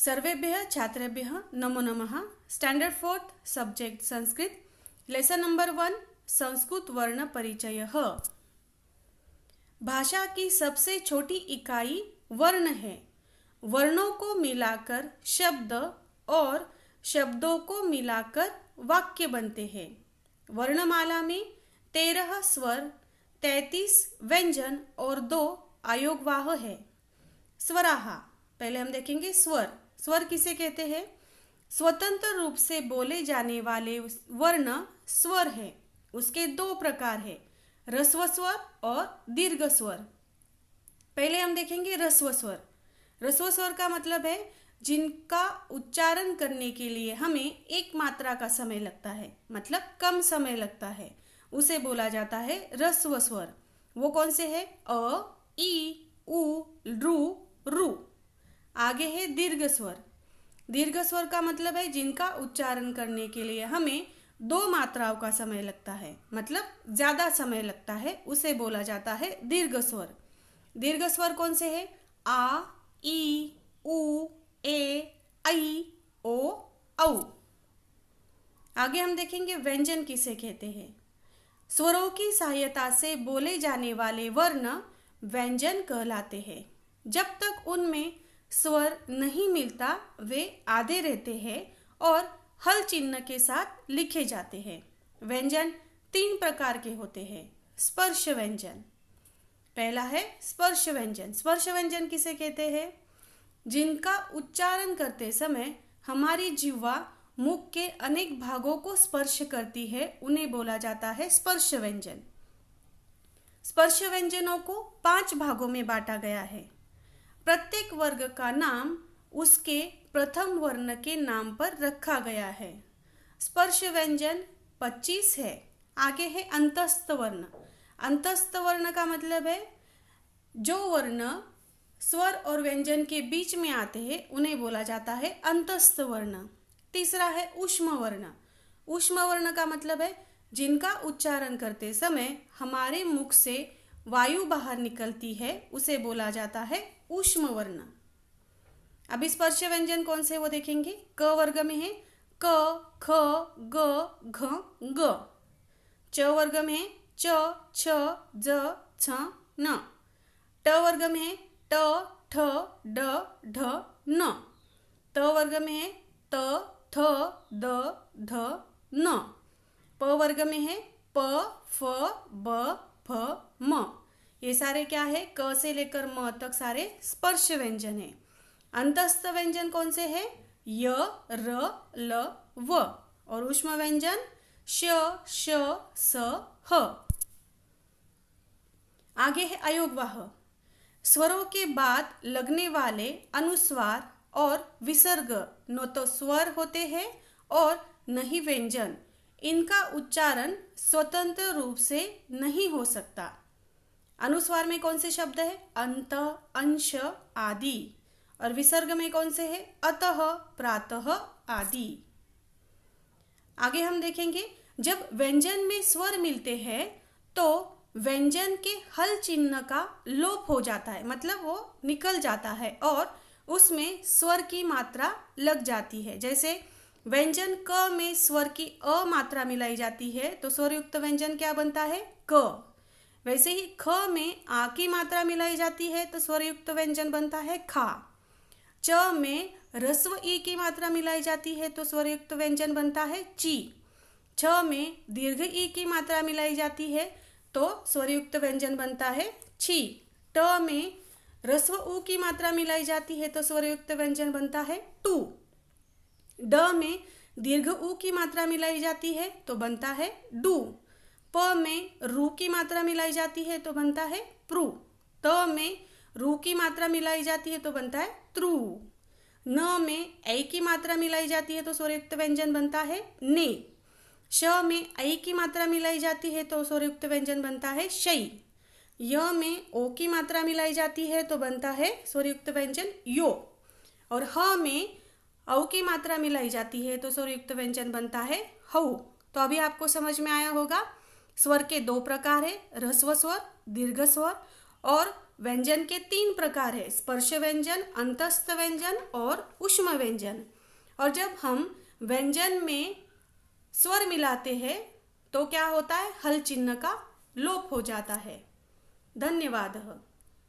सर्वेभ्यः छात्रेभ्यः नमो नमः। Standard 4th subject Sanskrit lesson number 1 Sanskrit वर्ण परिचयः। भाषा की सबसे छोटी इकाई वर्ण है। वर्णों को मिलाकर शब्द और शब्दों को मिलाकर वाक्य बनते हैं। वर्णमाला में 13 स्वर, 33 व्यंजन और 2 अयोगवाह है। स्वराहा, पहले हम देखेंगे स्वर। स्वर किसे कहते हैं? स्वतंत्र रूप से बोले जाने वाले वर्ण स्वर है। उसके 2 प्रकार है, ह्रस्व स्वर और दीर्घ स्वर। पहले हम देखेंगे ह्रस्व स्वर। ह्रस्व स्वर का मतलब है जिनका उच्चारण करने के लिए हमें एक मात्रा का समय लगता है, मतलब कम समय लगता है, उसे बोला जाता है ह्रस्व स्वर। वो कौन से है? अ, ई, उ, रू, रू। आगे है दीर्घ स्वर। दीर्घ स्वर का मतलब है जिनका उच्चारण करने के लिए हमें 2 मात्राओं का समय लगता है, मतलब ज्यादा समय लगता है, उसे बोला जाता है दीर्घ स्वर। दीर्घ स्वर कौन से है? आ, ई, उ, ए, ऐ, ओ, औ। आगे हम देखेंगे व्यंजन किसे कहते हैं। स्वरों की सहायता से बोले जाने वाले वर्ण व्यंजन कहलाते हैं। जब तक उनमें स्वर नहीं मिलता वे आधे रहते हैं और हल चिन्ह के साथ लिखे जाते हैं। व्यंजन 3 प्रकार के होते हैं। स्पर्श व्यंजन, पहला है स्पर्श व्यंजन। स्पर्श व्यंजन किसे कहते हैं? जिनका उच्चारण करते समय हमारी जिह्वा मुख के अनेक भागों को स्पर्श करती है, उन्हें बोला जाता है स्पर्श व्यंजन। स्पर्श व्यंजनों को 5 भागों में बांटा गया है। प्रत्येक वर्ग का नाम उसके प्रथम वर्ण के नाम पर रखा गया है। स्पर्श व्यंजन 25 है। आगे है अंतस्थ वर्ण। अंतस्थ वर्ण का मतलब है जो वर्ण स्वर और व्यंजन के बीच में आते हैं, उन्हें बोला जाता है अंतस्थ वर्ण। तीसरा है ऊष्म वर्ण। ऊष्म वर्ण का मतलब है जिनका उच्चारण करते समय हमारे मुख से वायु बाहर निकलती है, उसे बोला जाता है ऊष्म वर्ण। अभी स्पर्श व्यंजन कौन से वो देखेंगे। क वर्ग में है क, ख, ग, घ, ग। च वर्ग में है च, छ, ज, छ, न। ट वर्ग में है ट, ठ, ड, ढ, न। त वर्ग में है त, थ, द, ध, न। प वर्ग में है प, फ, ब, फ, म। ये सारे क्या है? क से लेकर म तक सारे स्पर्श व्यंजन है। अंतस्थ व्यंजन कौन से है? य, र, ल, व। और ऊष्म व्यंजन श, श, स, ह। आगे है अयोगवाह। स्वरों के बाद लगने वाले अनुस्वार और विसर्ग न तो स्वर होते हैं और न ही व्यंजन। इनका उच्चारण स्वतंत्र रूप से नहीं हो सकता। अनुस्वार में कौन से शब्द है? अंत, अंश आदि। और विसर्ग में कौन से है? अतः, प्रातः आदि। आगे हम देखेंगे जब व्यंजन में स्वर मिलते हैं तो व्यंजन के हल चिन्ह का लोप हो जाता है, मतलब वो निकल जाता है और उसमें स्वर की मात्रा लग जाती है। जैसे व्यंजन क में स्वर की अ मात्रा मिलाई जाती है तो स्वरयुक्त व्यंजन क्या बनता है? क। वैसे ही ख में आ की मात्रा मिलाई जाती है तो स्वरयुक्त व्यंजन बनता है खा। च में ह्रस्व ई की मात्रा मिलाई जाती है तो स्वरयुक्त व्यंजन बनता है ची। छ में दीर्घ ई की मात्रा मिलाई जाती है तो स्वरयुक्त व्यंजन बनता है छी। ट में ह्रस्व उ की मात्रा मिलाई जाती है तो स्वरयुक्त व्यंजन बनता है टू। ड में दीर्घ उ की मात्रा मिलाई जाती है तो बनता है डू। प में रू की मात्रा मिलाई जाती है तो बनता है प्रू। त में रू की मात्रा मिलाई जाती है तो बनता है त्रू। न में ऐ की मात्रा मिलाई जाती है तो स्वरयुक्त व्यंजन बनता है ने। श में ऐ की मात्रा मिलाई जाती है तो स्वरयुक्त व्यंजन बनता है शई। य में ओ की मात्रा मिलाई जाती है तो बनता है स्वरयुक्त व्यंजन यो। और ह में औ की मात्रा मिलाई जाती है तो स्वरयुक्त व्यंजन बनता है हऊ। तो अभी आपको समझ में आया होगा स्वर के 2 प्रकार है, ह्रस्व स्वर, दीर्घ स्वर और व्यंजन के 3 प्रकार है, स्पर्श व्यंजन, अंतस्थ व्यंजन और ऊष्म व्यंजन। और जब हम व्यंजन में स्वर मिलाते हैं तो क्या होता है, हल चिन्ह का लोप हो जाता है। धन्यवाद।